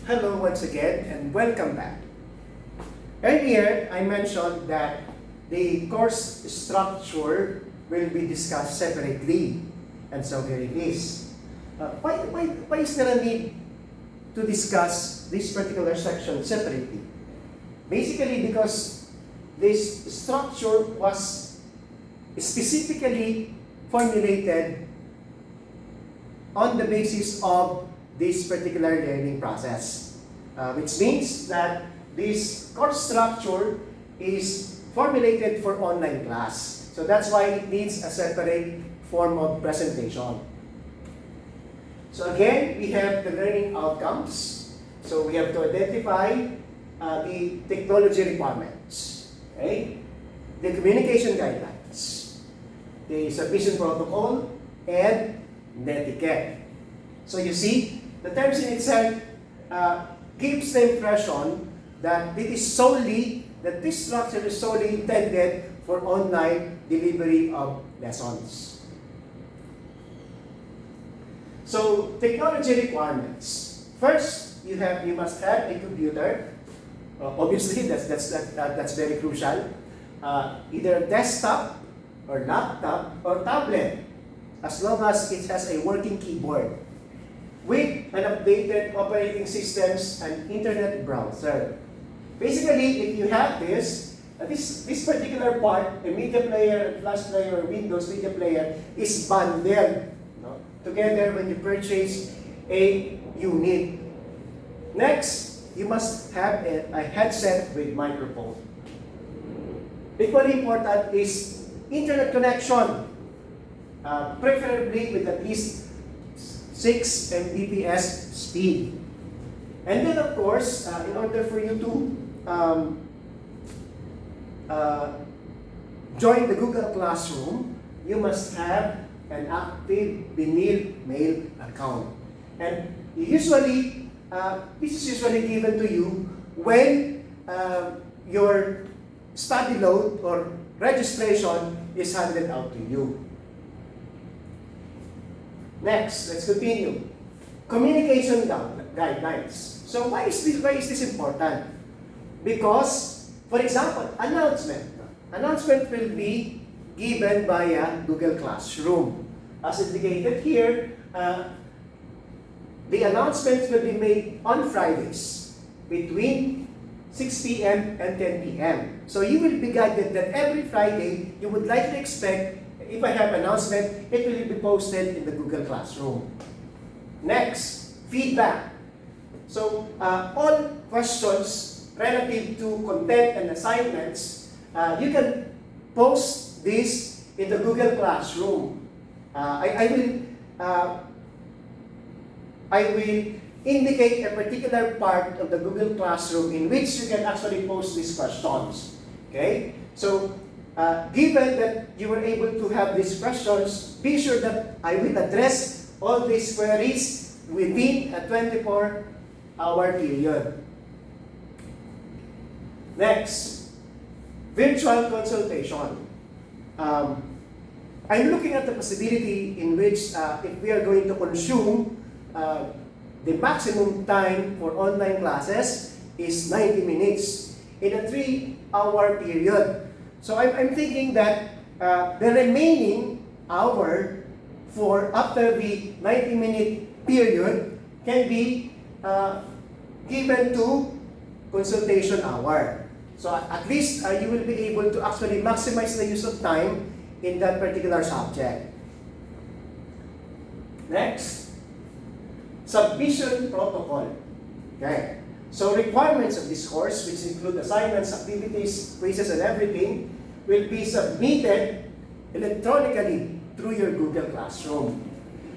Hello once again and welcome back. Earlier, I mentioned that the course structure will be discussed separately. And so here it is. Why is there a need to discuss this particular section separately? Basically because this structure was specifically formulated on the basis of this particular learning process, which means that this course structure is formulated for online class. So that's why it needs a separate form of presentation. So again, we have the learning outcomes. So we have to identify the technology requirements, okay? The communication guidelines, the submission protocol, and netiquette. So you see, the terms in itself gives the impression that this structure is solely intended for online delivery of lessons. So technology requirements. First, you must have a computer. Obviously, that's very crucial. Either a desktop or laptop or tablet, as long as it has a working keyboard with an updated operating systems and internet browser. Basically, if you have this particular part, a media player, a flash player, or Windows media player, is bundled together when you purchase a unit. Next, you must have a headset with microphone. Equally important is internet connection, preferably with at least 6 Mbps speed. And then of course, in order for you to join the Google Classroom, you must have an active Vinyl Mail account. And usually, this is usually given to you when your study load or registration is handed out to you. Next, let's continue. Communication guidelines. So why is this important? Because, for example, announcement will be given via Google Classroom. As indicated here, the announcements will be made on Fridays between 6 p.m. and 10 p.m. So you will be guided that every Friday you would likely expect, if I have announcement, it will be posted in the Google Classroom. Next, feedback. So all questions relative to content and assignments, you can post this in the Google Classroom. I will indicate a particular part of the Google Classroom in which you can actually post these questions. Okay? So, given that you were able to have these questions, be sure that I will address all these queries within a 24-hour period. Next, virtual consultation. I'm looking at the possibility in which if we are going to consume the maximum time for online classes is 90 minutes in a 3-hour period. So I'm thinking that the remaining hour for after the 90-minute period can be given to consultation hour. So at least you will be able to actually maximize the use of time in that particular subject. Next, submission protocol. Okay. So requirements of this course, which include assignments, activities, quizzes, and everything, will be submitted electronically through your Google Classroom.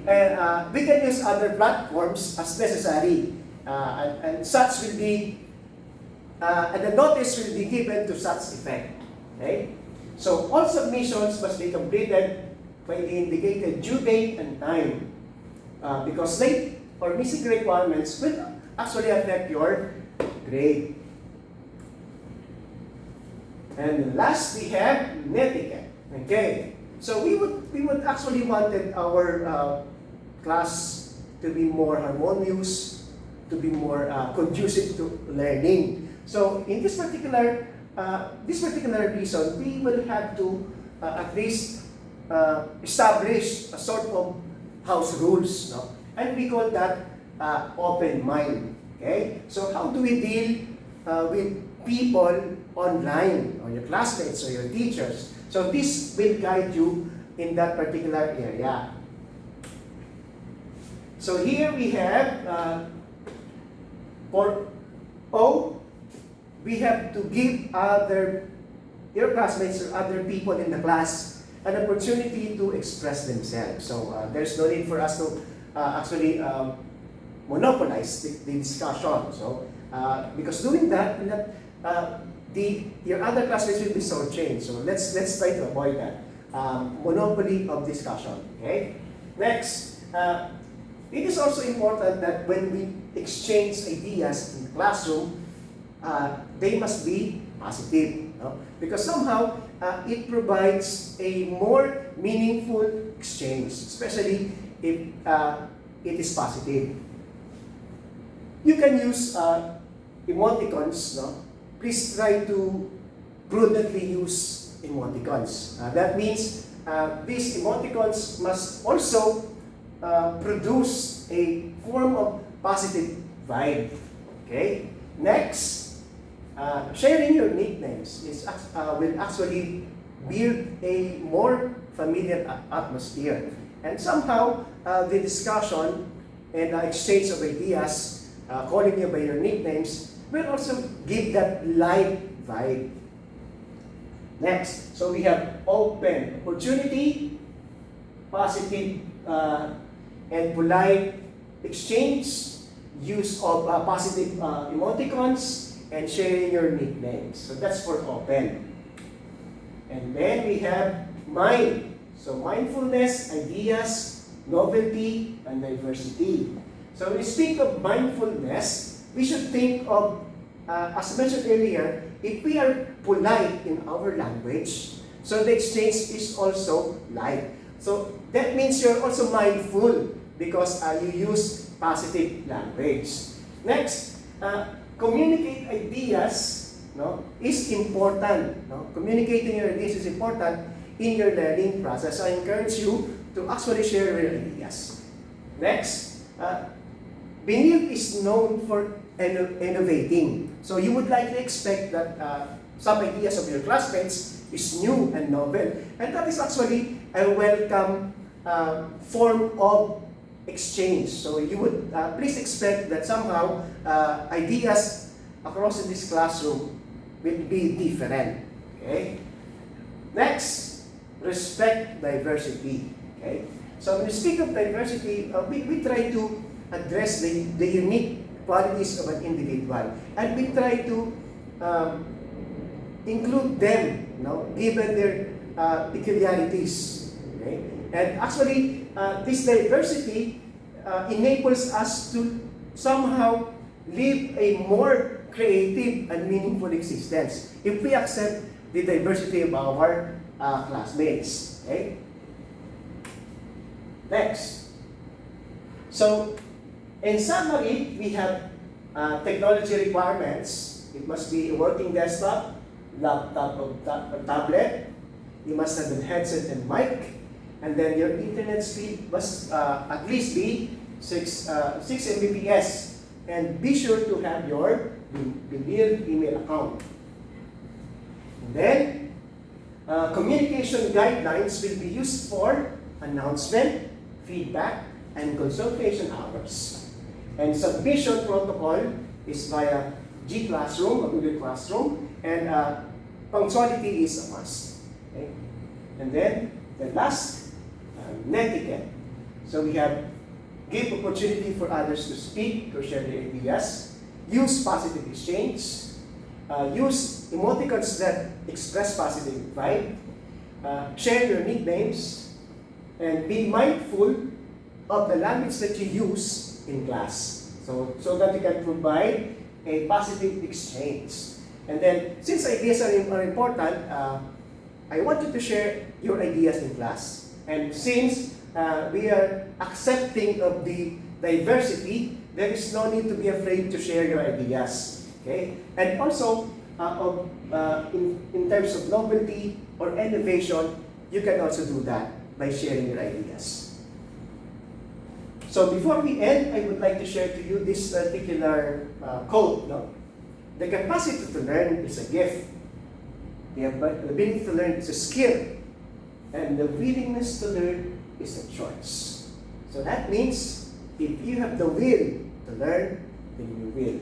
And we can use other platforms as necessary. And such will be, and the notice will be given to such effect. Okay? So all submissions must be completed by the indicated due date and time. Because late or missing requirements will actually affect your grade. And last, we have netiquette. Okay, so we would actually wanted our class to be more harmonious, to be more conducive to learning. So in this particular reason, we will have to at least establish a sort of house rules, no? And we call that open mind. Okay? So how do we deal with people online, or your classmates or your teachers? So this will guide you in that particular area. So here we have, for O, we have to give your classmates or other people in the class an opportunity to express themselves. So there's no need for us to actually monopolize the discussion. So because doing that, your other classmates will be shortchanged. So let's try to avoid that monopoly of discussion. Okay. Next, it is also important that when we exchange ideas in the classroom, they must be positive, no? Because somehow it provides a more meaningful exchange, especially if it is positive. You can use emoticons, no? Please try to prudently use emoticons. That means these emoticons must also produce a form of positive vibe. Okay? Next, sharing your nicknames will actually build a more familiar atmosphere. And somehow, the discussion and exchange of ideas, calling you by your nicknames, will also give that light vibe. Next, so we have open opportunity, positive and polite exchange, use of positive emoticons, and sharing your nicknames. So that's for open. And then we have mind. So mindfulness, ideas, novelty, and diversity. So when we speak of mindfulness, we should think of, as mentioned earlier, if we are polite in our language, so the exchange is also light. So that means you're also mindful because you use positive language. Next, communicate ideas, no, is important. No? Communicating your ideas is important in your learning process. So I encourage you to actually share your ideas. Next, Benil is known for innovating. So you would likely expect that some ideas of your classmates is new and novel. And that is actually a welcome form of exchange. So you would please expect that somehow ideas across in this classroom will be different. Okay? Next, respect diversity. Okay? So when we speak of diversity, we try to address the unique qualities of an individual, and we try to include them, given their peculiarities. Okay? And actually, this diversity enables us to somehow live a more creative and meaningful existence if we accept the diversity of our classmates. Okay? Next. So, in summary, we have technology requirements. It must be a working desktop, laptop or tablet. You must have a headset and mic. And then your internet speed must at least be 6 Mbps. And be sure to have your Benil email account. And then, communication guidelines will be used for announcement, feedback, and consultation hours. And submission protocol is via G Classroom or Google Classroom, and punctuality is a must. Okay? And then the last, netiquette. So we have give opportunity for others to speak, to share their ideas, use positive exchange, use emoticons that express positive vibe, share your nicknames, and be mindful of the language that you use in class, so that you can provide a positive exchange. And then, since ideas are important, I want you to share your ideas in class. And since we are accepting of the diversity, there is no need to be afraid to share your ideas. Okay? And also, in terms of novelty or innovation, you can also do that by sharing your ideas. So before we end, I would like to share to you this particular quote. No? The capacity to learn is a gift. The ability to learn is a skill. And the willingness to learn is a choice. So that means, if you have the will to learn, then you will.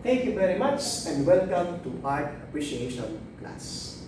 Thank you very much and welcome to Art Appreciation class.